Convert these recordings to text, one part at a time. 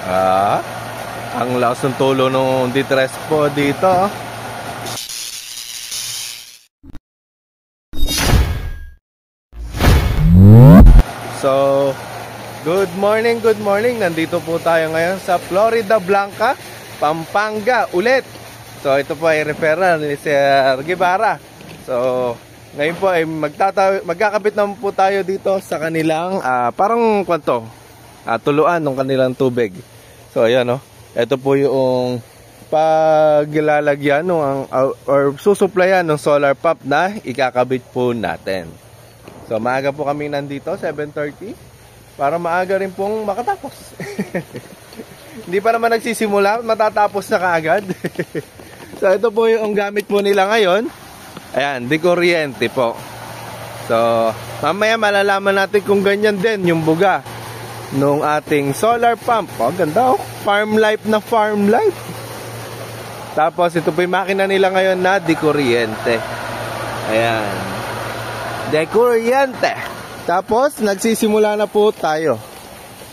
Ah, ang lakas ng tulo nung ditres po dito. So, good morning, good morning. Nandito po tayo ngayon sa Florida Blanca, Pampanga ulit. So, ito po ay referral ni Sir Guevara. So, ngayon po ay magkakabit naman po tayo dito sa kanilang parang kwanto, tuluan ng kanilang tubig. So, ayan o. Ito po yung paglalagyan or susuplayan ng solar pump na ikakabit po natin. So, maaga po kami nandito, 7:30, para maaga rin pong makatapos. Hindi pa naman nagsisimula, matatapos na kaagad. So, ito po yung gamit po nila ngayon. Ayan, di kuryente po. So, mamaya malalaman natin kung ganyan din yung buga nung ating solar pump. Oh, ganda oh. Farm life na farm life. Tapos, ito po yung makina nila ngayon na di kuryente. Ayan. De kuryente. Tapos nagsisimula na po tayo.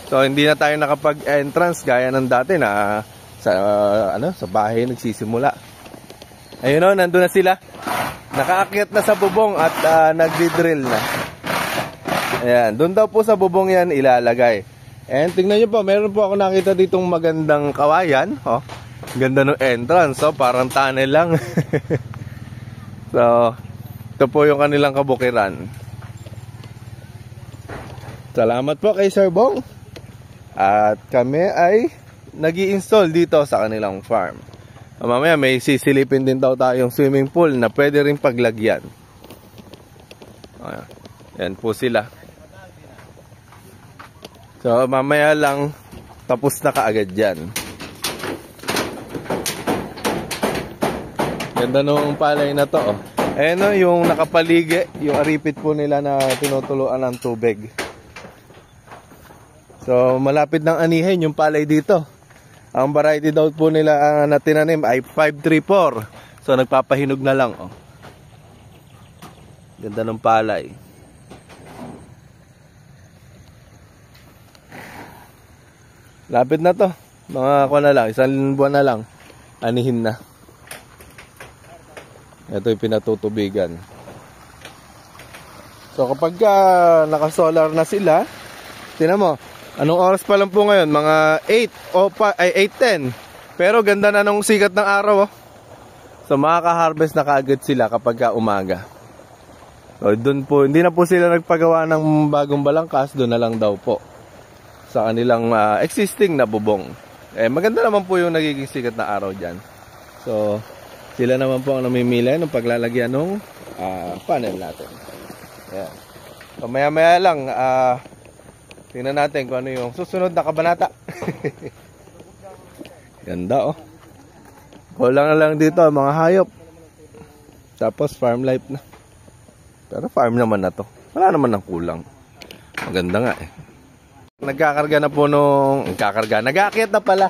So hindi na tayo nakapag-entrance gaya ng dati na sa bahay nagsisimula. Ayun o, nandun na sila. Nakaakyat na sa bubong at nagdi-drill na. Ayan, doon daw po sa bubong yan ilalagay. And tingnan nyo po, meron po ako nakita ditong magandang kawayan. Oh, ganda ng entrance. So parang tunnel lang. So ito po yung kanilang kabukiran. Salamat po kay Sir Bong. At kami ay nag-i-install dito sa kanilang farm. Mamaya may sisilipin din daw tayong swimming pool na pwede rin paglagyan. Yan po sila. So mamaya lang tapos na kaagad yan. Ganda nung palay na to oh. Ayan o, yung nakapaligi, yung aripit po nila na tinutuluan ng tubig. So, malapit ng anihin yung palay dito. Ang variety daw po nila na tinanim ay 534. So, nagpapahinog na lang. Oh. Ganda ng palay. Lapit na to. Mga na lang, isang buwan na lang. Anihin na. Ito yung pinatutubigan. So kapag naka-solar na sila, tingnan mo, anong oras pa lang po ngayon? Mga 8:10. Pero ganda na nung sikat ng araw. Oh. So makaka-harvest na kaagad sila kapag umaga. So doon po, hindi na po sila nagpagawa ng bagong balangkas, doon na lang daw po sa kanilang existing na bubong. Maganda naman po yung nagiging sikat na araw dyan. So sila naman po ang namimili ng paglalagyan ng panel natin. Ayan. So maya-maya lang, tingnan natin kung ano yung susunod na kabanata. Ganda oh. Kulang na lang dito mga hayop. Tapos farm life na. Pero farm naman na to. Wala naman ng kulang. Maganda nga eh. Nagkakarga na po nag-aakyat na pala.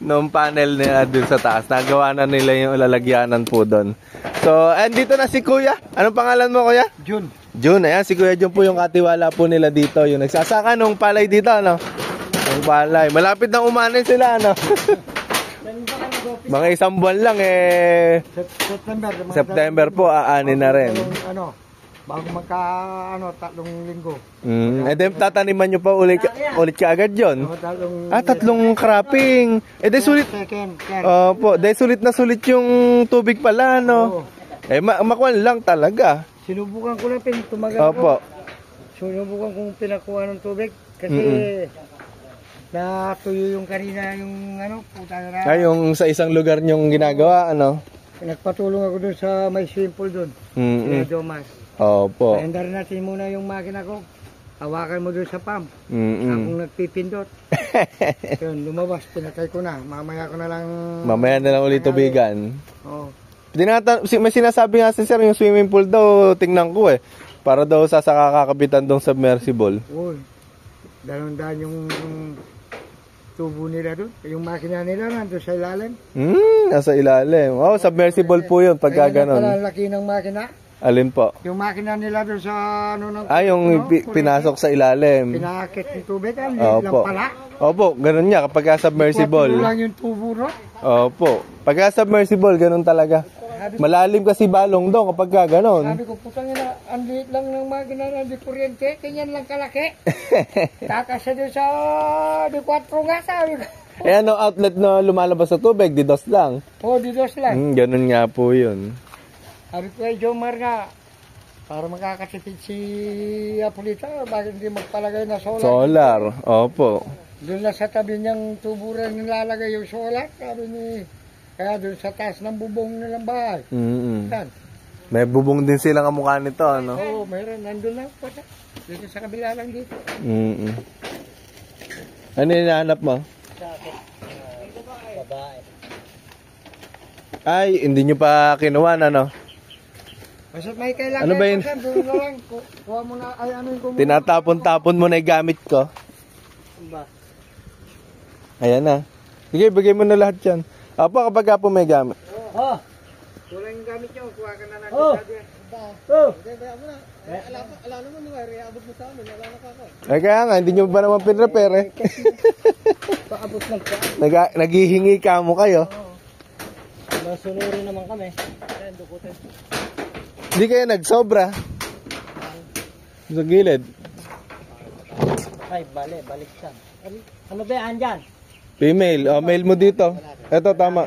Noong panel nila dun sa taas. Nagawa na nila yung lalagyanan po doon. So, andito na si Kuya. Anong pangalan mo, Kuya? Jun. Jun, ayan. Si Kuya Jun po yung katiwala po nila dito. Yung nagsasaka nung palay dito, ano? Yung palay. Malapit na umanin sila, ano? Mga isang buwan lang, September po, aanin na rin. Bago tatlong linggo. Then tataniman nyo pa ulit ka agad yun. Tatlong cropping. Sulit. Opo, sulit na sulit yung tubig pala, no? Makuhan lang talaga. Sinubukan ko lang tumagal Opo. Sinubukan kong pinakuha ng tubig kasi natuyo yung kanina yung puta na. Yung sa isang lugar nyong ginagawa, ano? Nagpatulong ako dun sa may swimming pool dun. Domas. Opo. Pahendar natin muna yung makina ko. Hawakan mo doon sa pump. Akong nagpipindot. Yun, lumabas, pinatay ko na. Mamaya na lang ulit tubigan. Oo. May sinasabi nga si Sir, yung swimming pool daw, tingnan ko para daw sa kakakapitan dong submersible. Uy, dalawang yung tubo nila doon. Yung makina nila nandun sa ilalim. Nasa ilalim. Submersible po yun pagka ganon. Kaya laki ng makina. Alin po? Yung makina nila doon sa ano ng yung pinasok sa ilalim. Pinakit ng tubig, liit lang Opo. pala. Opo, ganun niya kapag submersible. Kuwat lang yung tubo ro. Opo. Pagka submersible, ganun talaga. Malalim kasi balong doon kapag ganun. Sabi ko, putang ina, ang liit lang ng makina ng di kuryente, ganyan lang kalaki. Kakasya doon sa di 4 nga, sabi ko. Ano outlet na lumalabas sa tubig, didos lang. Oo, didos lang. Ganun nga po yun. Sabi ko kay Jomar nga, para makakatipid si Apolita, bakit hindi magpalagay na solar? Solar, opo. Doon na sa tabi niyang tuburan nilalagay yung solar, sabi ni, kaya doon sa taas ng bubong nilang bahay. Yan. May bubong din silang kamukha nito, ano? Oo, mayroon, nandun lang po. Dito sa kabila lang dito. Ano yung hinahanap mo? Babae. Ay, hindi nyo pa kinuha, ano? Basta may kailangan. Ano ba yun? Doon na lang. Kuha mo na, ay ano yung kumuha. Tinatapon-tapon mo na yung gamit ko. Ba? Ayan na. Sige, bigay mo na lahat yan. Apo, kapag po may gamit. Oh. Kulang yung gamit nyo, kuha ka na lang. Oh. Oh. Ala naman nung reabot mo sa amin, ala na ka ako. Ay kaya nga, hindi nyo ba naman pinrepair eh. Paabot lang ka. Naghihingi ka mo kayo. Masunurin naman kami. Ayan, dukutin. Hindi kayo nagsobra. Sa gilid. Ay, balik siya. Ano ba yan dyan? Female. O, male mo dito. Ito, tama.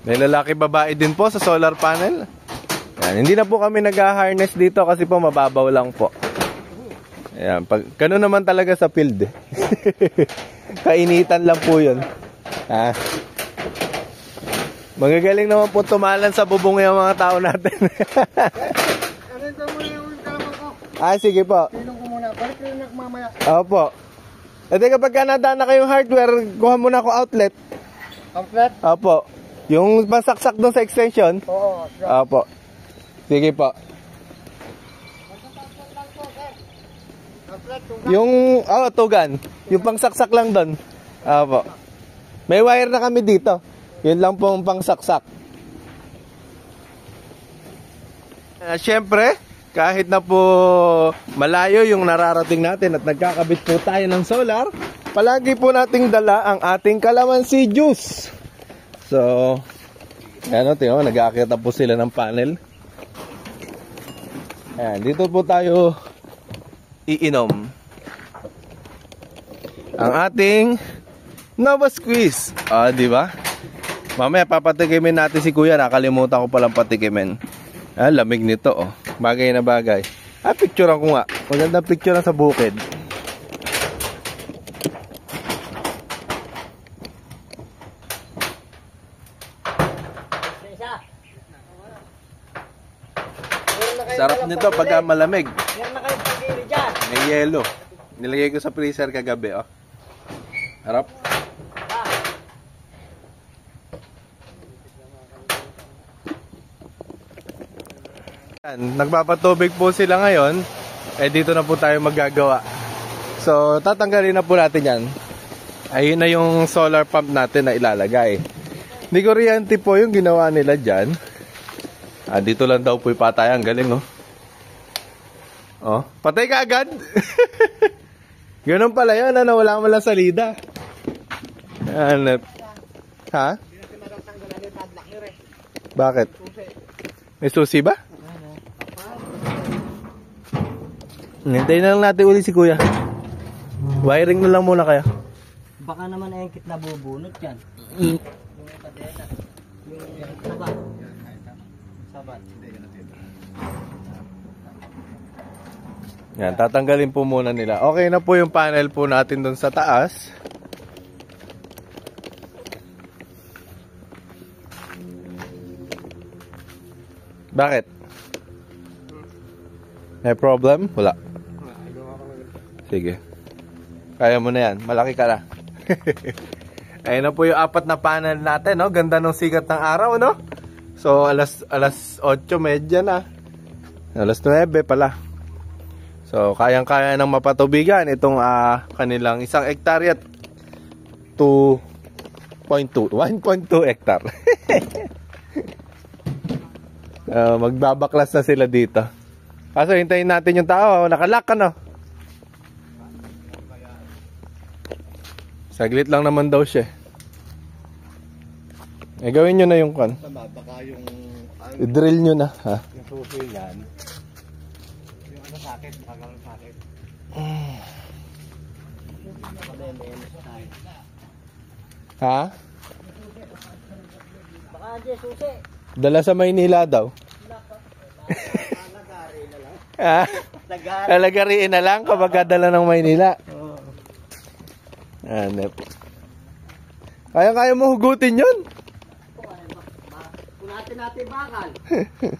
May lalaki babae din po sa solar panel. Yan. Hindi na po kami nag-harness dito kasi po mababaw lang po. Ayan. Ganun naman talaga sa field. Kainitan lang po yun. Magagaling naman po tumalan sa bubong yung mga tao natin. Anin ko muna yung kalamang ko. Sige po. Pinong ko muna. Balik ko yung mamaya. Opo. E di kapag nadaan na kayong hardware, kuha muna ako outlet. Outlet? Opo. Yung pasaksak doon sa extension? Oo. Opo. Sige po. Yung, tugan. Yung pangsaksak lang doon. Opo. May wire na kami dito. Yun lang pong pangsaksak. Siyempre, kahit na po malayo yung nararating natin at nagkakabit po tayo ng solar, palagi po nating dala ang ating calamansi juice. So, tingnan mo, nag-aakyat po sila ng panel. Ayan, dito po tayo iinom ang ating Nova Squeeze. Di ba? Mamaya papatikimin natin si Kuya. Nakalimutan ko palang patikimin. Lamig nito, oh. Bagay na bagay. Picturean ko nga. Magandang picture sa bukid. Sarap nito pagka malamig. May yelo. Nilagay ko sa freezer kagabi, oh. Harap. Nagpapatubig po sila ngayon. Dito na po tayo magagawa. So, tatanggalin na po natin yan. Ayun na yung solar pump natin na ilalagay. Di kuryente po yung ginawa nila dyan. Dito lang daw po yung patayan. Galing, oh. Oh, patay ka agad. Ganun pala yun, wala mo lang salida. Ha? Bakit? May susi ba? Hintayin na lang natin uli si Kuya. Wiring na lang muna kaya. Baka naman engkit na bubunot yan. Sabat. Yan, tatanggalin po muna nila. Okay na po yung panel po natin dun sa taas. Bakit? May problem? Wala. Sige. Kaya mo na yan. Malaki ka na. Ayun na po yung 4 na panel natin, no? Ganda ng sikat ng araw, no? So, alas 8:30 na. Alas 9 pala. So, kayang-kaya ng mapatubigan itong kanilang 1 hektarya to 1.2 hectare. Magbabaklas na sila dito. Kaso hintayin natin yung tao. Nakalock ka no? Saglit lang naman daw siya. Gawin nyo na yung kan. Baka yung... I-drill nyo na. Ha? Yung susi yan. Yung ano sakit, baka yung sakit. Ha? Baka dyan susi. Dala sa Maynila daw. Lagari na lang. Ha? Lalagariin na lang kapag dala ng Maynila. Ano po. Kaya mo hugutin yun. Kunatin natin bakal.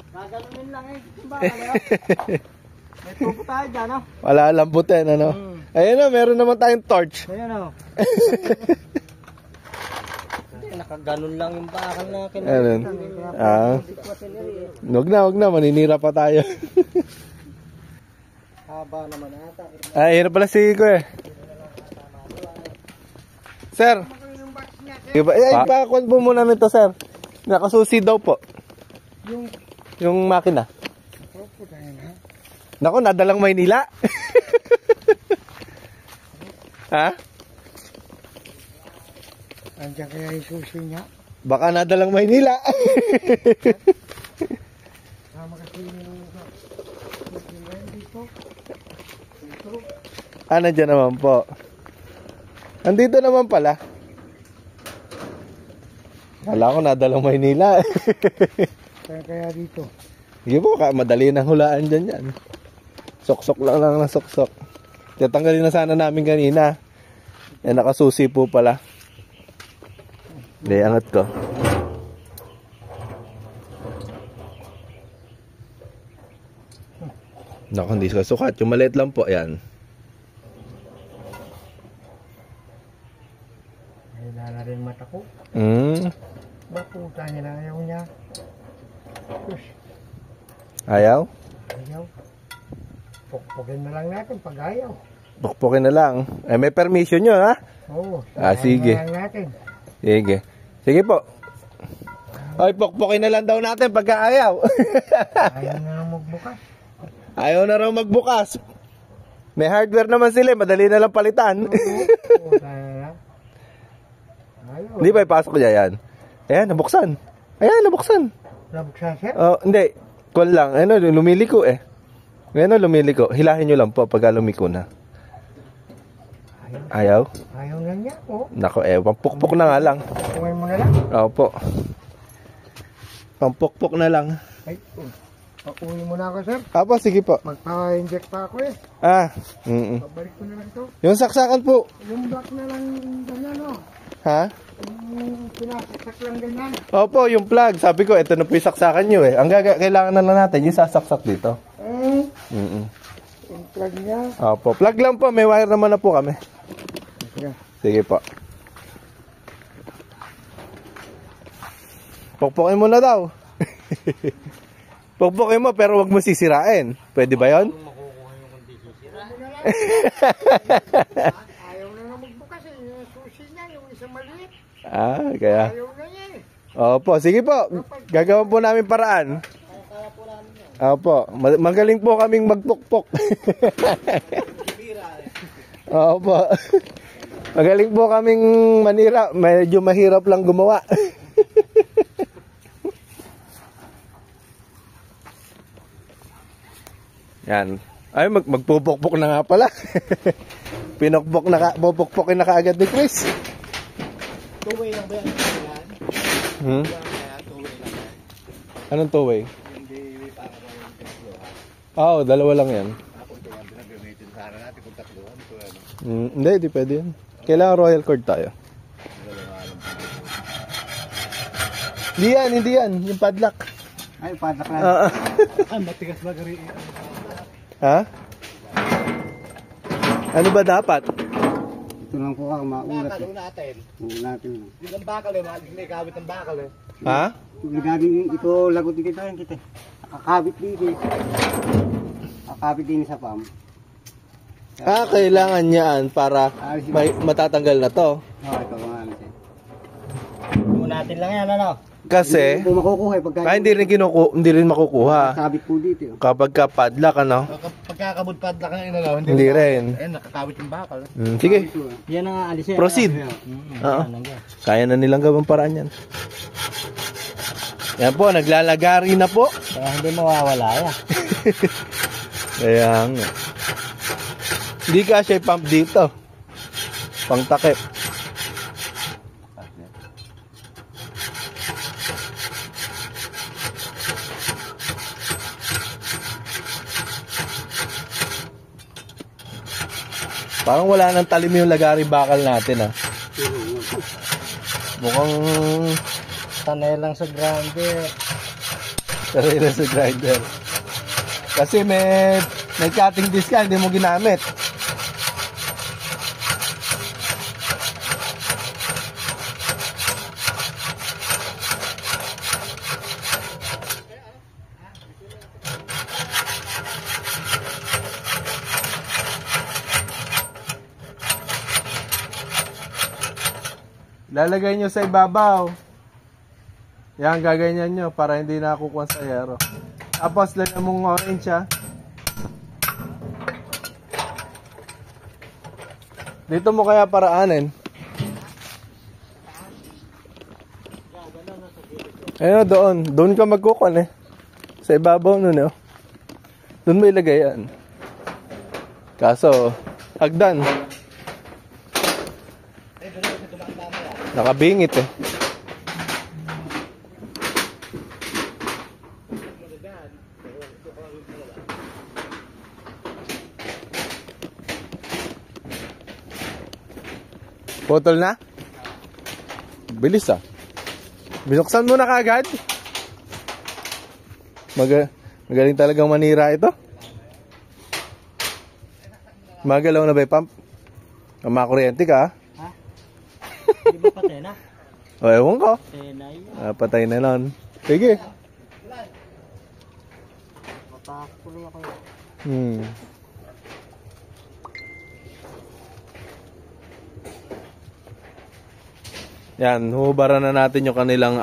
Gaganunin lang eh. Bakal eh. May tubo tayo dyan, no? Wala lambutin, ano? Ayun na, meron naman tayong torch. Ayan, no? Nakaganon lang yung bakal na Ayun. Wag na, maninira pa tayo. Haba naman ata. Ay, yun pala si Iko eh. Sir. Ipakuan po muna namin to, sir. Nakasusi daw po. Yung makina. Nako, nadalang Maynila. Ha? Andiyan kaya yung susi niya. Baka nadalang Maynila. Sama kasi yung dito. Nandiyan naman po. Andito naman pala. Kala ko nadalang Maynila. Kaya dito. Sige po, madali nang hulaan dyan yan. Sok-sok lang ng sok-sok. Tatanggalin na sana namin kanina. Nakasusi po pala. Hindi, angat ko. Naku, hindi ka sukat. Yung maliit lang po, yan. Wala na rin mata ko. Baputa niya na ayaw niya. Ayaw? Ayaw. Pukpukin na lang natin pag ayaw. Pukpukin na lang. May permission nyo, ha? Oo. Sige. Na lang natin. Sige. Sige po. Ay, pukpukin na lang daw natin pagka ayaw. Ayaw na lang magbukas. Ayaw na raw magbukas. May hardware naman sila, madali na lang palitan. Oo, ayaw. Hindi ba ipasok niya yan? Ayan, nabuksan. Ayan, nabuksan. Nabuksan siya? Hindi. Kung lang. Ano, lumiliko eh. Ano, lumiliko. Hilahin nyo lang po pag lumiko na. Ayaw? Ayaw na niya po. Nako, pampukpok na nga lang. Pukpukin mo na lang? Opo. Pampukpok na lang. Ay, pakuhin mo na ako, sir. Apo, sige po. Magpa-inject pa ako eh. Pabalik ko na lang ito. Yung saksakan po. Yung block na lang ganyan, no? Ha? Yung pinasaksak lang ganyan. Opo, yung plug. Sabi ko, ito na po yung saksakan nyo eh. Ang kailangan na lang natin, yung sasaksak dito. Yung plug niya. Opo, plug lang po. May wire naman na po kami. Sige po. Pukpukin mo na daw. Pukpukin mo pero wag mo sisirain. Pwede ba yun? Ayaw na magbukas eh. Yung susi niya, yung isang maliit. Kaya. Ayaw na niya eh. Opo, sige po. Gagawin po namin paraan. Opo, magaling po kaming magpukpok. Opo. Magaling po kaming manira. Medyo mahirap lang gumawa. Yan. Ay, magpupukpok na nga pala. Pupukpokin na kaagad ni Chris. Two-way lang ba yan? Hmm? Two-way lang yan. Anong two-way? Hindi para ba yung Oo, dalawa lang yan. Ako ito yung pinag-gamitin sana natin kung tatluhan. Hindi, di pwede yan. Kailangan royal cord tayo. Hindi yan. Yung padlock. Ay, padlock na. Ay, matigas ba gari? Ha? Ano ba dapat? Ito lang po ako, maulat. Bakal natin. Natin. Yung ang bakal eh, may kabit ang bakal eh. Ha? Lagagin ito, lagot dito yan kita. Nakakabit dito eh. Nakakabit din sa pam. Ah, kailangan niyaan para matatanggal na to. Oo, ito mga natin. natin lang yan, ano? Kasi, Hindi po makukuha pagka... hindi rin makukuha. Sabit po dito. Kapag ka padlock, ano? Pagkakabot padlock ng inalaw, Hindi rin. nakakawit yung bakal. Sige, Yan ang aalisin. proceed. Oo. Kaya na nilang gawang paraan yan. Yan po, naglalagari na po. Kaya hindi mawawala yan. Kaya nga. Hindi kasi pump dito. Pang takip. Parang wala nang talim yung lagari bakal natin, ah. Mukhang Sanay lang sa grinder. sarili sa grinder. Kasi may cutting disc ka, hindi mo ginamit. Lalagay nyo sa ibabaw. Yan, gaganyan nyo para hindi nakukuha sa aero. Tapos, lagyan mong orange, ha. Dito mo kaya paraanin. Ayun, doon. Doon ka magkukuha, eh. Sa ibabaw nun, eh. Doon mo ilagay yan. Kaso, hagdan. Nakabingit, eh. Putol na? Bilis, ah. Binuksan mo na kagad. Magaling talagang manira ito. Magalaw na ba yung pump? Makakuryente ka, ah. Ha? Hindi ba patay na? O, ewan ko. Patay na yun. Patay na nun. Sige. Matakuloy ako Hmm. yun. Yan, hubaran na natin yung kanilang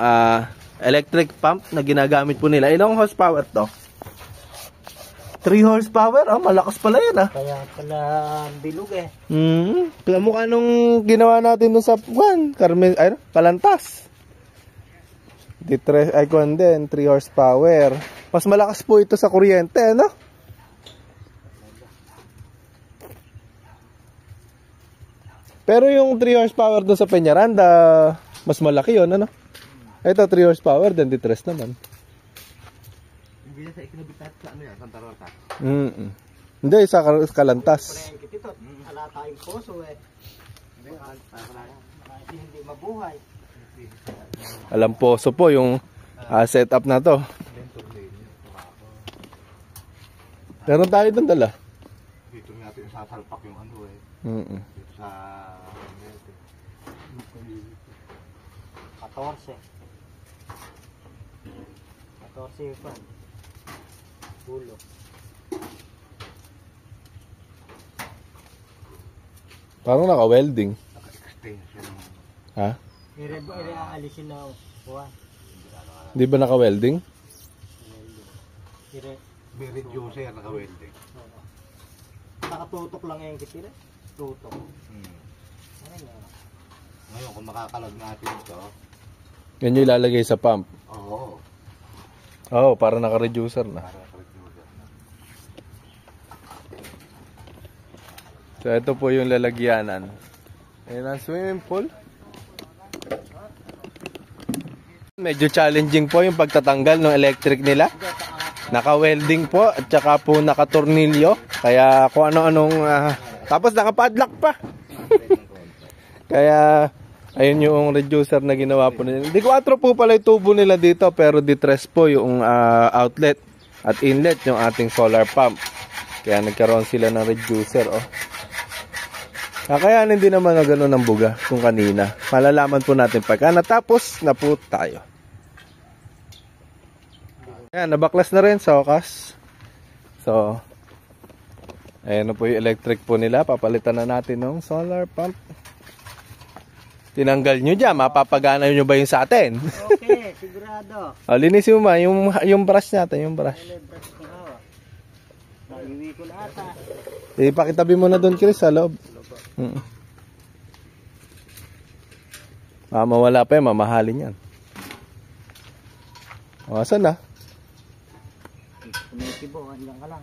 electric pump na ginagamit po nila. Ilang horsepower to? 3 horsepower? Oh, malakas pala yan, ah. Kaya pala bilog, eh. Mukha nung ginawa natin dun sa Kalantas. Icon din, 3 horsepower. Mas malakas po ito sa kuryente, ano? Pero yung 3 horsepower doon sa Peñaranda, mas malaki yun, ano? Ito 3 horsepower, then D3 naman. Hindi sa ikinabitat sa ano yan, Santa Rosa. Hindi, sa Kalantas. Wala tayong poso, eh. Hindi mabuhay. Alam poso po yung setup na to. Meron tayo doon dala. Dito natin sasalpak yung ano eh. Dito sa 14 pa. Pulo. Parang naka-welding. naka-extension. Ha? Alisin na uwan. Hindi ba naka-welding? May reducer naka-welding. Nakatutok lang yung kitira. Tutok. Ngayon kung makakalag natin ito. Yan yung ilalagay sa pump. Oo. Oo, para naka-reducer na. So, ito po yung lalagyanan. Ayan ang swimming pool. Medyo challenging po yung pagtatanggal ng electric nila. Naka-welding po at saka po naka-tornilyo. Kaya kung ano-anong... tapos naka-padlock pa. Kaya... ayun yung reducer na ginawa po nila. D4 po pala yung tubo nila dito, pero D3 po yung outlet at inlet yung ating solar pump. Kaya nagkaroon sila ng reducer, oh. Kaya hindi naman na gano'n ang buga kung kanina. Malalaman po natin pagka natapos na po tayo. Ayan, nabaklas na rin sa wakas. So, ayan na po yung electric po nila. Papalitan na natin ng solar pump. Tinanggal nyo dyan, mapapagana nyo ba yung sa atin? Okay, sigurado. O, linisin mo ma, yung brush natin, yung brush. Brush ko hawak. Naiwi ko na ata. Ipakitabi mo na doon, Chris, sa loob. Mawala pa yan, mamahalin yan. O, asan na? Kumitibo, hanggang ka lang.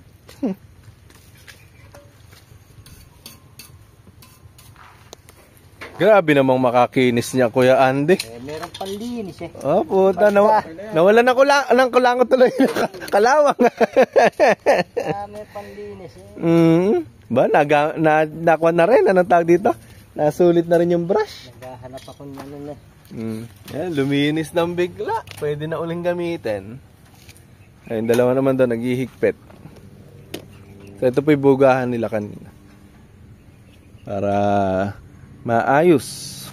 Grabe namang makakinis niya, Kuya Andy. Meron panlinis eh. Oh, puta. Nawala ng kulangot tuloy. Kalawang. May panlinis eh. Ba, nakuha na rin. Anong tawag dito? Nasulit na rin yung brush. Naghahanap ako ng ano na. Yan, luminis ng bigla. Pwede na uling gamitin. Ayun, dalawa naman doon, naghihigpit. So, ito po yung bugahan nila kanina. Para maayos.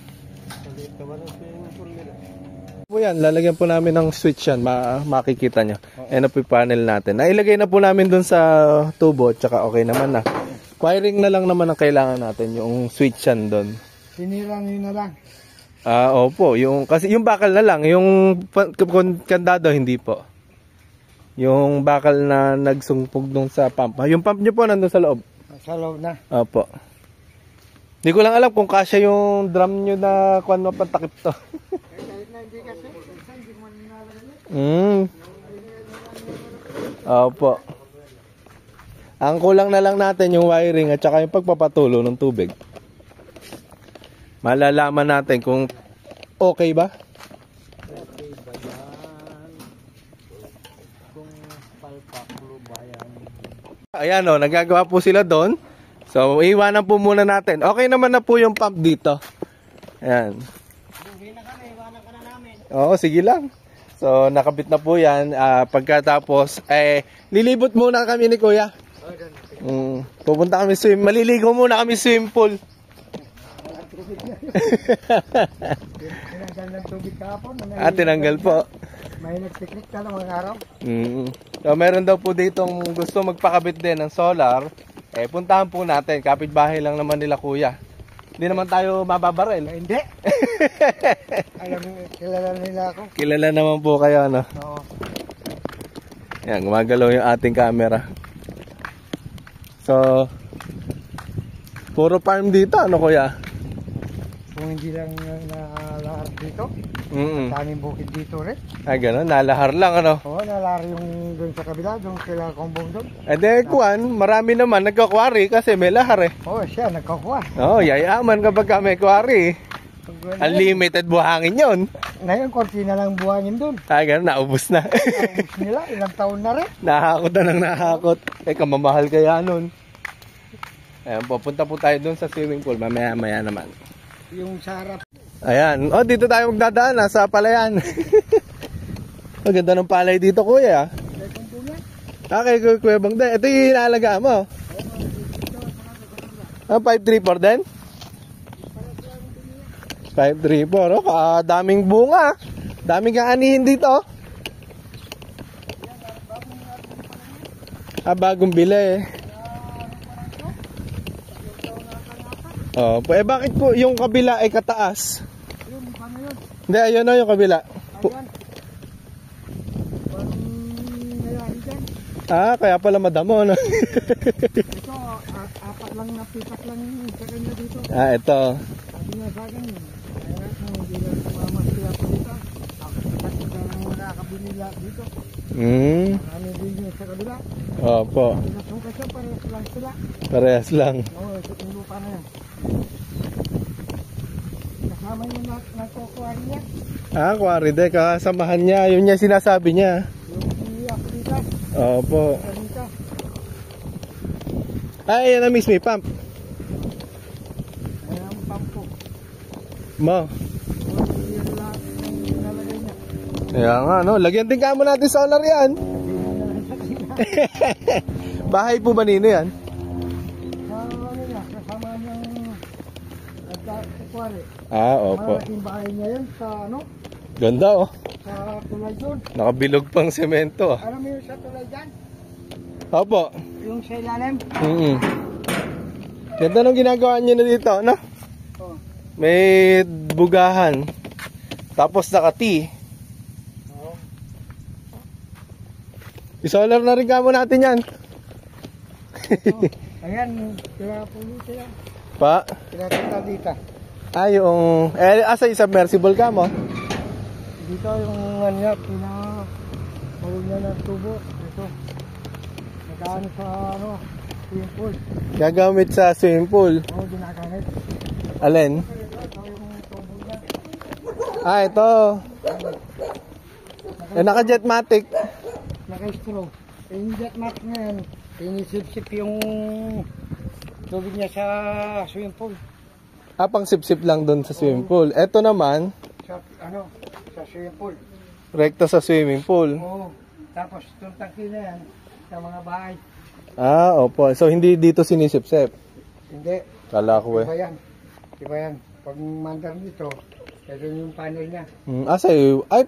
Po yan, lalagyan po namin ng switch yan, makikita nyo. Ayan na po yung panel natin. Nailagay na po namin dun sa tubo, tsaka okay naman na. Wiring na lang naman ang kailangan natin, yung switch yan dun. Sinira nyo na lang. Opo, kasi yung bakal na lang, yung kandado hindi po. Yung bakal na nagsungpog dun sa pump. Yung pump nyo po nandun sa loob. Sa loob na. Opo. Hindi ko lang alam kung kasya yung drum nyo na kuwan mo pantakip to. Opo. Ang kulang na lang natin yung wiring at saka yung pagpapatulo ng tubig. Malalaman natin kung okay ba. Okay ba yan? Kung palpaklo ba yan? Ayan o, nagagawa po sila doon. So, iwanan po muna natin. Okay naman na po yung pump dito. Ayan. Buhay na kami, iwanan ka na namin. Oo, sige lang. So, nakabit na po yan. Pagkatapos, lilibot muna kami ni Kuya. Pupunta kami maliligo muna kami swim pool. Tinanggal ng tubig kahapon. Tinanggal po. May nagsiklik ka ng mga araw. So, meron daw po ditong gusto magpakabit din ng solar. Puntahan po natin. Kapitbahay lang naman nila Kuya. Hindi naman tayo mababarel. Hindi. Alam mo, kilala nila ako. Kilala naman po kayo, ano? Oo. Yan, gumagalaw yung ating camera. So, puro farm dito, ano Kuya? Kung hindi lang nalahar dito, daming bukid dito rin. Gano'n, nalahar lang, ano? Oo, nalahar yung doon sa kabila, doon sila kumbong doon. Kuwan, marami naman nagkakwari kasi may lahar eh. Oo, siya, nagkakuha. Yayaman kapag may kwari. Unlimited buhangin yon. Ngayon, konti na lang buhangin doon. Gano'n, naubos na. Naubos nila, ilang taon na rin. Nahakot na nang nahakot. Kamamahal kaya nun. Ayan, pupunta po tayo doon sa swimming pool. Mamaya-maya naman. Yung sa harap. Ayan. Dito tayo magdadaan sa palayan. Ang ganda ng palay dito, Kuya. Kay Kuya Bangday. Ito yung inaalagaan mo. 534 din? 534. Daming bunga. Daming kaanihin dito. Bagong bili. Bakit po yung kabila ay kataas? Hindi, ayun na yung kabila. Kaya pala madamo, no? Ito, apat lang na pitak lang sa kanya dito. Ito. Sabi niya sa akin, kaya hindi lang mamasya po dito. Kasi lang nakakabili dito. Marami din sa kabila. Opo. Pinasukat siya, parehas lang sila. Parehas lang. Oo, yung lupa na yan. Kasama yung nagkukuwari niya. Kuwari de, kasamahan niya. Yun niya sinasabi niya. Yung Apolita. Opo. Apolita. Yan na mismo, pump. Ayan ang pump ko. Mo. Yan lahat yung nalagay niya. Kaya nga, no? Lagyan din ka mo natin solar yan. Bahay po ba nino yan? Kasama niyang nagkukuwari. Opo. Malaking bahay niya yan sa ano? Ganda, oh. Sa tulay doon. Nakabilog pang semento, ah. Alam mo yung sa tulay dyan? Opo. Yung sa ilalim? Ganda nung ginagawa niyo na dito, no? Oh. May bugahan. Tapos naka-T. Oo. I-solar na rin kamo natin yan. Ayan, kaya pulo sila. Pa? Pinatata dito. Yung... asa yung submersible ka mo? Dito yung ano niya, pinahulog niya ng tubo. Ito. Nagano sa swimming pool. Gagamit sa swimming pool. Oo, ginagamit. Alin? Ito yung tubo niya. Ito. Naka-jetmatic. Naka-straw. Yung jetmat ngayon, pinisip-sip yung tubig niya sa swimming pool. Pang sip-sip lang doon sa swimming pool. Ito naman, Sa swimming pool. rekta sa swimming pool. Oo. Tapos itong tangki na yan, sa mga bahay. Opo. So, hindi dito sinisip-sip. Hindi. Kala ko Iba yan. Iba yan. Pag mandar dito, ito yung panel niya.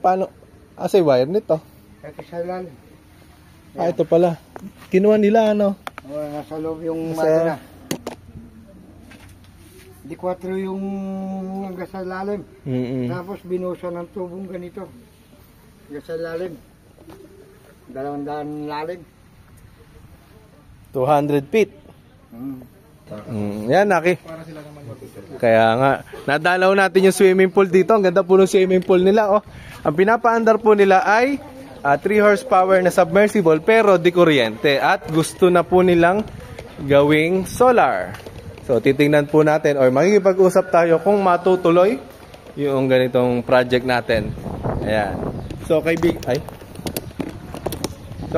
Paano? Asa yung wire nito? Ito sa ilalim. Ito pala. Kinuha nila, ano? Oo, nasa loob yung Nasa- makina. Di 4 yung hanggang sa ilalim. Tapos binusa ng tubong ganito. Hanggang sa ilalim. 200 lalim. 200 feet. Yan, Naki. Kaya nga, nadalaw natin yung swimming pool dito. Ang ganda po ng swimming pool nila. Ang pinapaandar po nila ay 3 horsepower na submersible pero di kuryente. At gusto na po nilang gawing solar. So, titingnan po natin or makikipag-usap tayo kung matutuloy yung ganitong project natin. Ayan. So,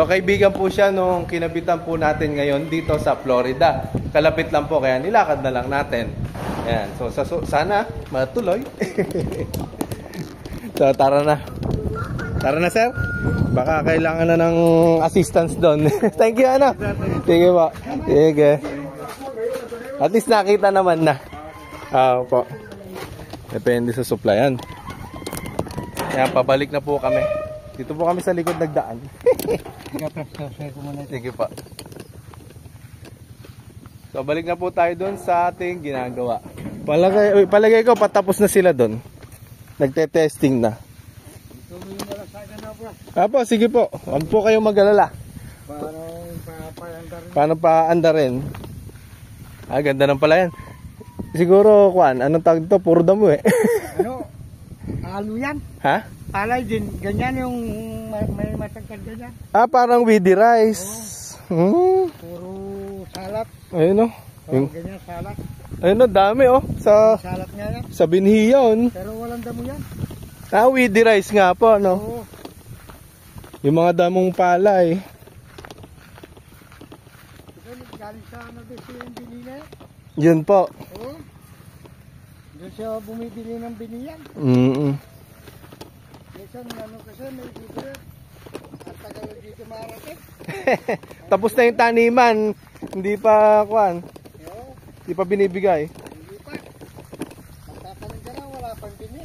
kaibigan po siya nung kinabitan po natin ngayon dito sa Florida. Kalapit lang po, kaya nilakad na lang natin. Ayan. So, sana matuloy. So, tara na. Tara na, sir. Baka kailangan na ng assistance doon. Thank you, ano? Sige po. Sige. At least nakita naman na. Po. Depende sa supplyan. Kaya pabalik na po kami. Dito po kami sa likod nagdaan. Sige pa. So balik na po tayo doon sa ating ginagawa. Palagay ko patapos na sila doon. Nagte-testing na. Sige po. Huwag po kayong mag-alala. Paano pa andarin? Ganda ng pala yan. Siguro, anong tawag dito? Puro damo Halo yan. Ha? Palay din. Ganyan yung may matangkad ganyan. Parang weedy rice. Puro salat. Ayun Ganyan salat. Ayun dami Salat nga yan. Sa binhi yun. Pero walang damo yan. Weedy rice nga po, no? Oo. Yung mga damong palay. Galing sa yung binila. Yun po. Oo. Doon siya bumibili ng biniyan. Minsan, kasi may dito. At tagal dito marating. Tapos na yung taniman. Hindi pa, hindi pa binibigay. Hindi pa. Magtatanim ka lang, wala pang bini.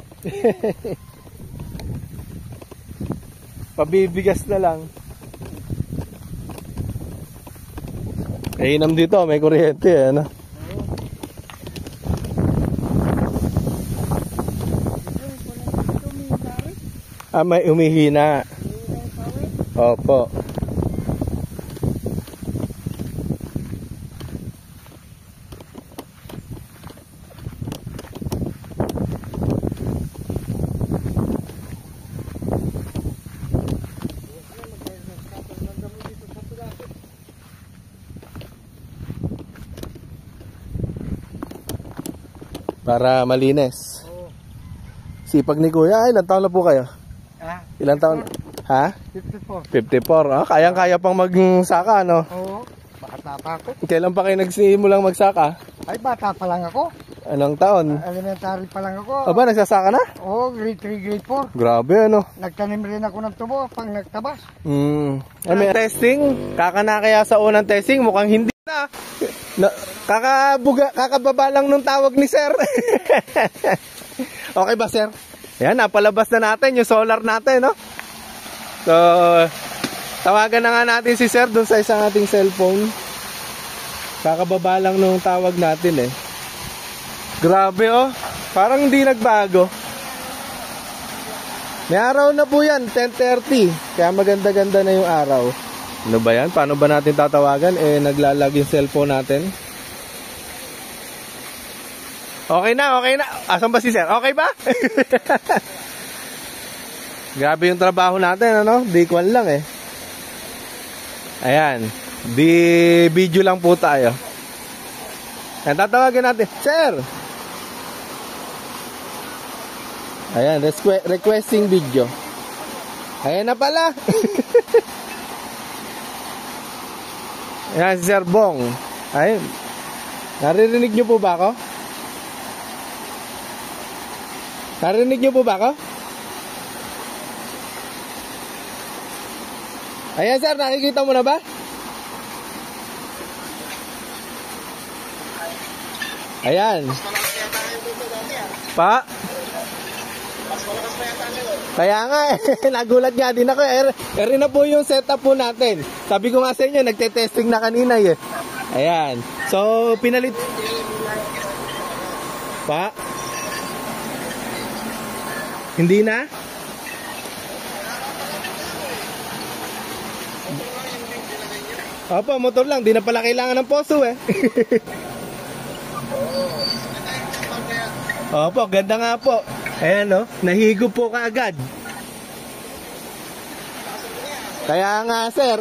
Pabibigas na lang. Inam dito, may kuryente, ano? May umihina. Opo. Para malinis. Sipag ni Kuya. Ilan taon na po kayo? Ilan taon? Ha? 54. 54. Kayang-kaya pang magsaka, no? Oo. Bata pa ako. Kailan pa kayo nagsimulang magsaka? Ay, bata pa lang ako. Anong taon? Elementary pa lang ako. Aba, nagsasaka na? Oo, grade 3, grade 4. Grabe, ano? Nagtanim rin ako ng tubo pang nagtabas. May testing. Kaka kaya sa unang testing, mukhang hindi na. Kakababa lang nung tawag ni sir. Okay ba, sir? Yan, napalabas na natin yung solar natin, no? So, tawagan na nga natin si sir dun sa isang ating cellphone. Kakababa lang nung tawag natin, eh. Grabe, Parang hindi nagbago. May araw na po yan, 10:30. Kaya maganda-ganda na yung araw. Ano ba yan? Paano ba natin tatawagan? Naglalag yung cellphone natin. Okay na, okay na. Asan ba si sir? Okay ba? Grabe yung trabaho natin, ano? Di kwan lang eh. Ayan. Di video lang po tayo. Ayan, tatawagan natin. Sir! Ayan, requesting video. Ayan na pala. Ayan, si Sir Bong. Ayan. Naririnig nyo po ba ako? Narinig nyo po ba ako? Ayan, sir, nakikita mo na ba? Ayan. Pa? Kaya nga nagulat nga din ako. Eri na po yung setup po natin. Sabi ko nga sa inyo, nagte-testing na kanina eh. Ayan. So, pinalit. Pa? Hindi na? Opo, motor lang. Di na pala kailangan ng poso eh. Opo, ganda nga po. Ayan o, nahigo po kaagad. Kaya nga sir,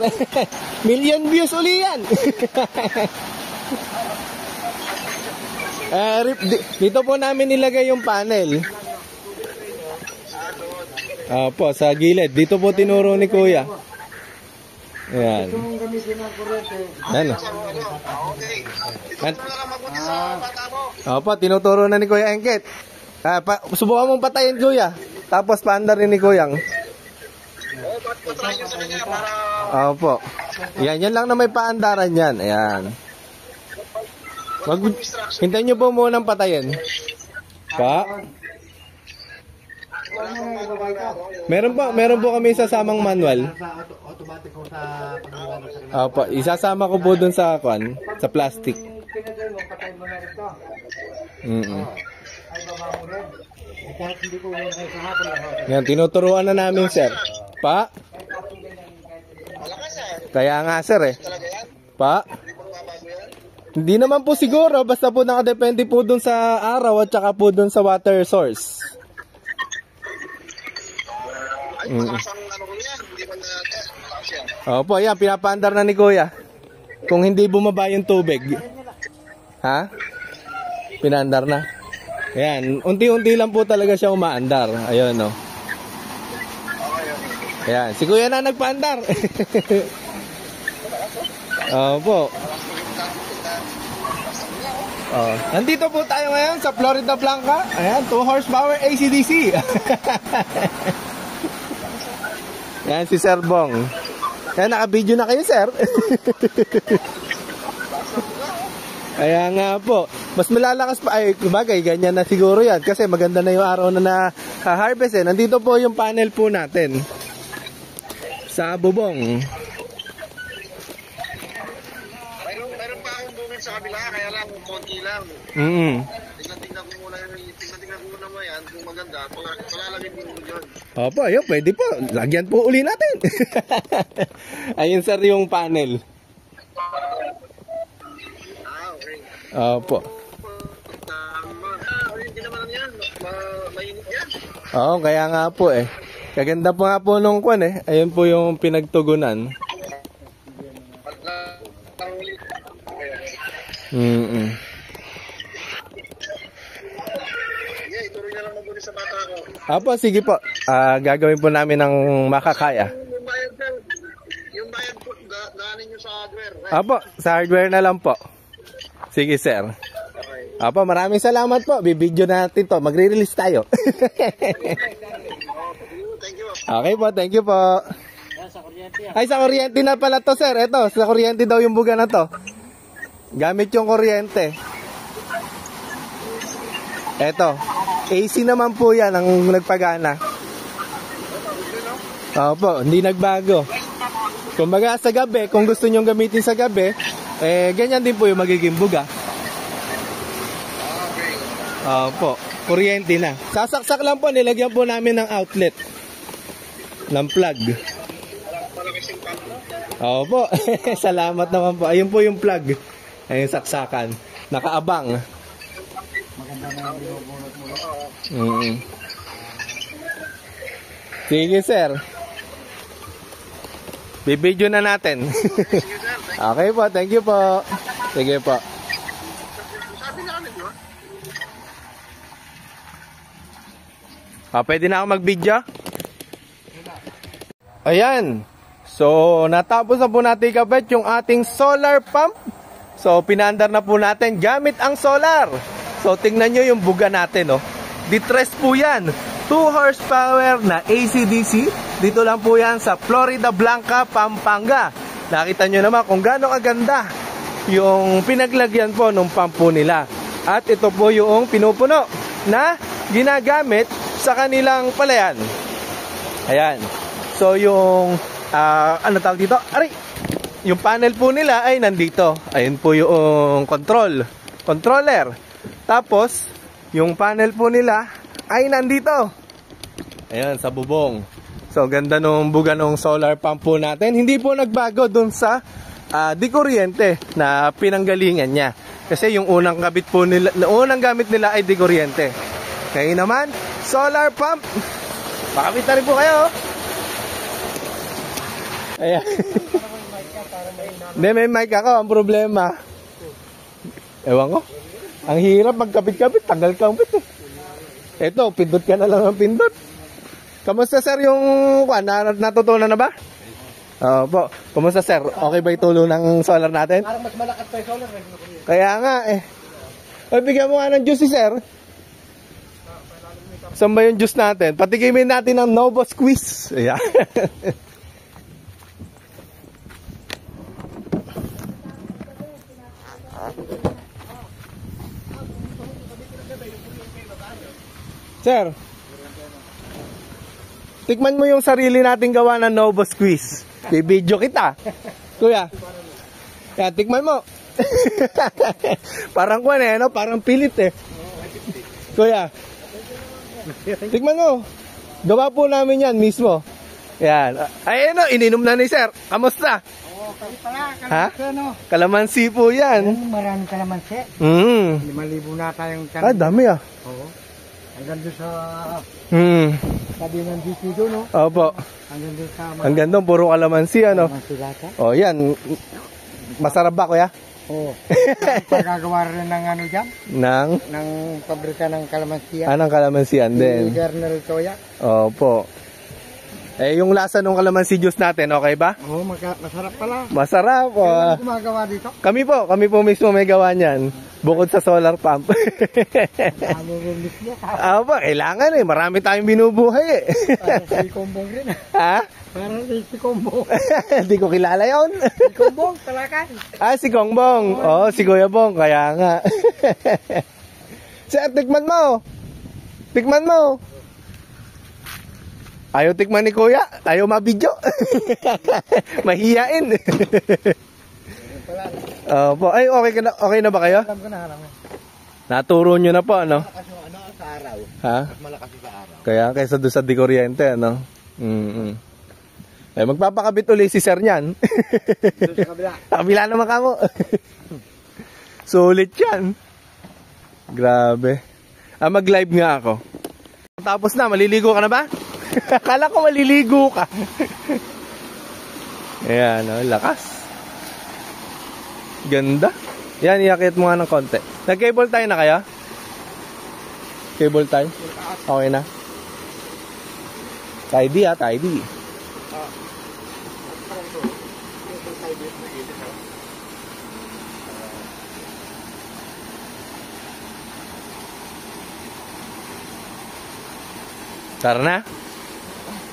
million views uli yan. Dito po namin nilagay yung panel. Opo, sa gilid. Dito po tinuro ni Kuya. Ayan. Ano? Opo, tinuturo na ni Kuya Engket. Subukan mong patayin, Kuya. Tapos paandar rin ni Kuyang. Opo. Yan lang na may paandaran yan. Ayan. Hintayin nyo po munang patayin. Pa? Meron po kami sasamang manual. Opo, isasama ko po dun sa sa plastic. Yan, tinuturuan na namin, sir. Pa? Kaya nga, sir eh. Pa? Hindi naman po siguro, basta po nakadepende po dun sa araw at saka po dun sa water source. Opo, yan, pinapaandar na ni Kuya. Kung hindi bumaba yung tubig. Ha? Pinaandar na. Ayan, unti-unti lang po talaga siya umaandar. Ayun, no. Ayan, si Kuya na nagpaandar. Opo. Nandito po tayo ngayon sa Florida Blanca. Ayan, 2 horsepower AC/DC. Ayan, si Sir Bong. Ayan, naka-video na kayo, sir. Kaya nga po, mas malalakas pa, ay kumagay, ganyan na siguro yan kasi maganda na yung araw na na-harvest eh. Nandito po yung panel po natin sa bubong. Mayroon pa akong bumit sa kabila, kaya lang konti lang. Tingnan ko muna mo yan, kung maganda, palalagin mo yun. Opo, ayun, pwede po. Lagyan po uli natin. Ayun sir yung panel. Opo. Hindi naman yan. Mainit yan. Oo, kaya nga po eh. Kaganda po nga po nung kwan eh. Ayun po yung pinagtugunan. Ituloy na lang mabuti sa bata ko. Opo, sige po. Gagawin po namin ng makakaya. Yung bayad po, daanin nyo sa hardware. Opo, sa hardware na lang po. Sige, sir. Opo, maraming salamat po. Bibidyo natin to. Magre-release tayo. Okay po, thank you po. Ay, sa kuryente na pala to, sir. Ito, sa kuryente daw yung buga na to. Gamit yung kuryente. Ito, AC naman po yan ang nagpagana. Opo, hindi nagbago. Kumbaga sa gabi, kung gusto nyong gamitin sa gabi, ganyan din po yung magiging buga. Opo. kuryente na. Sasaksak lang po, nilagyan po namin ng outlet. Ng plug. Opo, salamat naman po. Ayun po yung plug. Ayun saksakan. Nakaabang. Sige sir. Bibidyo na natin. Okay po, thank you po. Sige po. Pwede na ako mag-video? Ayan. So, natapos na po natin ikabit yung ating solar pump. So, pinandar na po natin gamit ang solar. So, tingnan nyo yung buga natin, oh. Distress po yan. 2 horsepower na AC/DC. Dito lang po yan sa Florida Blanca, Pampanga. Nakita nyo naman kung gaano kaganda yung pinaglagyan po ng pump po nila. At ito po yung pinupuno na ginagamit sa kanilang palayan. Ayan. So yung ano tawag dito? Aray! Yung panel po nila ay nandito. Ayun po yung controller. Tapos yung panel po nila ay nandito. Ayan, sa bubong. So ganda nung buga nung solar pump po natin. Hindi po nagbago dun sa di kuryente na pinanggalingan niya. Kasi yung unang kabit po nila, unang gamit nila ay di kuryente. Kaya naman, solar pump. Pakabit na rin po kayo. Ayan. Hindi, may mic ako. Ang problema, ewan ko, ang hirap magkabit-kabit. Tagal ka ang bit eh. Eto, pindot ka na lang ang pindot. Kamusta sir yung natutunan na ba? Po. Kamusta sir? Okay ba itulo ng solar natin? Parang mas malakas pa yung solar. Kaya nga eh. Ay, bigyan mo nga ng juice si sir. Saan ba yung juice natin? Patikimin natin ng Novo Squeeze. Ayan. Sir, tikman mo yung sarili nating gawa ng Novo Squeeze. Bibidyo kita. Kuya, kaya tikman mo. Parang kuwan eh, no? Parang pilit eh. Kuya, tikman mo. Gawa po namin yan mismo. Yan. Ay, ano, ininom na ni sir. Kamusta? Oo, kami pala. Kalamansi, no? Kalamansi po yan. Maraming kalamansi. 5,000 na tayong Ah, dami ah. Oo. Hanggang doon sa sabi ng dito doon, no? Opo. Hanggang doon sa hanggang doon, puro kalamansi, ano? kalamansi lata. Oh, yan. Masarap ba, kuya? Oo. Pagkagawa rin ng ano dyan? Ng pabrika ng kalamansiyan. Ng kalamansiyan din. Kernel Toya. Opo. Eh, yung lasa ng kalamansi juice natin, okay ba? Oo, masarap pala. Masarap. Kailan gumagawa dito? Kami po mismo may gawa niyan. Bukod sa solar pump. Opo, kailangan eh. Marami tayong binubuhay eh. Parang si Kombong rin. Ha? Parang si Kombong. Hindi ko kilala yun. Si Kombong, talakan. Si Kongbong. Oo, si Kuya Bong. Kaya nga. Sir, tikman mo. Tikman mo. Ayaw tikman ni Kuya. Ayaw mabidyo. Mahiyain. Opo. Ay, okay na ba kayo? Alam ko na. Naturo nyo na po, ano? Malakas yung ano sa araw. Ha? Malakas sa araw. Kaya kaysa doon sa di kuryente, ano? Ay, magpapakabit ulit si sir niyan. Doon sa kabila. Kabila naman kamo. Sulit yan. Grabe. Mag-live nga ako. Tapos na, maliligo ka na ba? Akala ko maliligo ka. Ayan, lakas. Ganda. Yan, iakit mo nga ng konti. Nag-cable tie na kaya? Cable tie? Okay na? Tidy tidy. Tara na.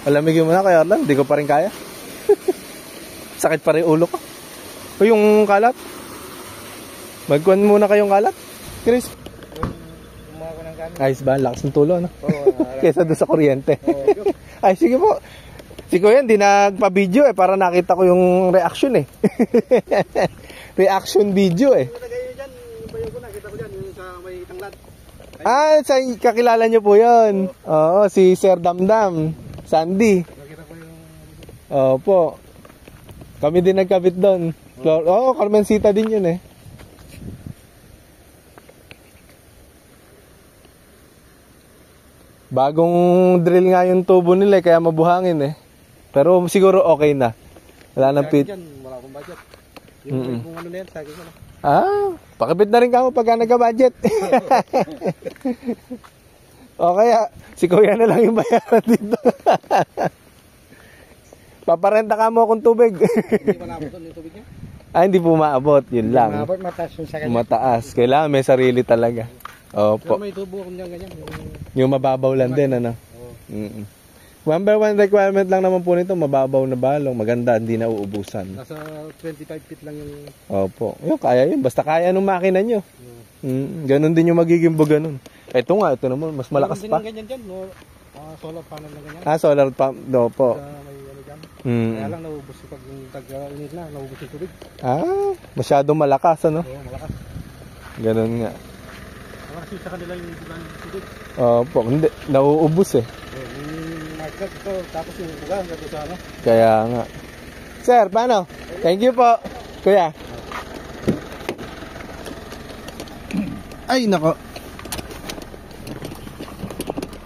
Palamigin mo na kaya lang, hindi ko pa rin kaya. Sakit pa rin ulo ko. O yung kalat. Magkuhan muna kayong kalat. Chris. Ayos ba? Lakas ng tulo, no? Kesa doon sa kuryente. Ay, sige po. Si Kuya, hindi nagpa-video para nakita ko yung reaction eh. Reaction video eh. Nakita ko dyan, yung bayo ko nakita ko dyan, yung sa may tanglad. Ah, sa kakilala nyo po yun. Oo, si Sir Damdam. Sandy. Opo. Kami din nagkabit doon. Oo, Carmencita din yun eh. Bagong drill nga yung tubo nila kaya mabuhangin eh. Pero siguro okay na. Wala nang pit. Wala akong budget. Yung kung ano na yan, sagay ko na. Pakabit na rin ka mo pagka nagka-budget. O kaya, si Kuya na lang yung bayaran dito. Paparenta ka mo akong tubig. Hindi pa naabot yung tubig niya? Hindi po maabot, yun lang. Maabot, mataas yung sa kanya. Mataas, kailangan may sarili talaga. Opo. Pero may tubo akong dyan ganyan. Yung mababaw lang din, ano? Number one requirement lang naman po nito, mababaw na balong, maganda, hindi na uubusan. Nasa 25 feet lang yung... Opo, yun, kaya yun, basta kaya nung makina nyo. Ganon din yung magiging buga nun. Ito nga, ito naman, mas malakas pa. Ganyan dyan, no? Solar panel na ganyan. Solar pump, no po. May ano dyan. Kaya lang naubos pag tag-init na, naubos yung tubig. Masyadong malakas, ano? Oo, malakas. Ganon nga. Kasi sa kanila yung tubig. Opo, hindi, nauubos eh. Yung market ito, tapos yung buga, hanggang sa ano. Kaya nga. Sir, paano? Thank you po, Kuya. Ay, nako.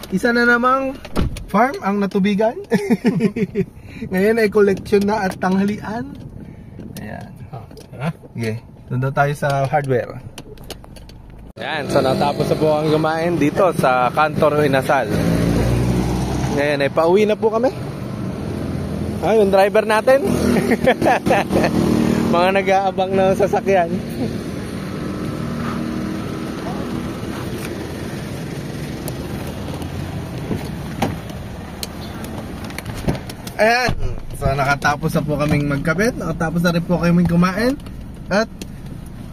Isa na namang farm ang natubigan. Ngayon ay collection na at tanghalian. Ayan. Okay, doon na tayo sa hardware. Ayan, so natapos na po ang kumain dito sa Cantor Inasal. Ngayon ay pauwi na po kami. Yung driver natin. Mga nag-aabang na sasakyan. Ayan, so nakatapos na po kaming magkabit. Nakatapos na rin po kaming kumain. At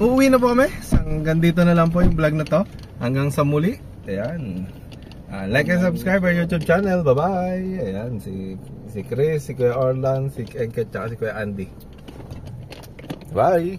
uuwi na po kami. Hanggang dito na lang po yung vlog na to. Hanggang sa muli. Ayan. Like and subscribe our YouTube channel. Bye-bye. Ayan, si Chris, si Kuya Orlan, si Enket, tsaka si Kuya Andy. Bye!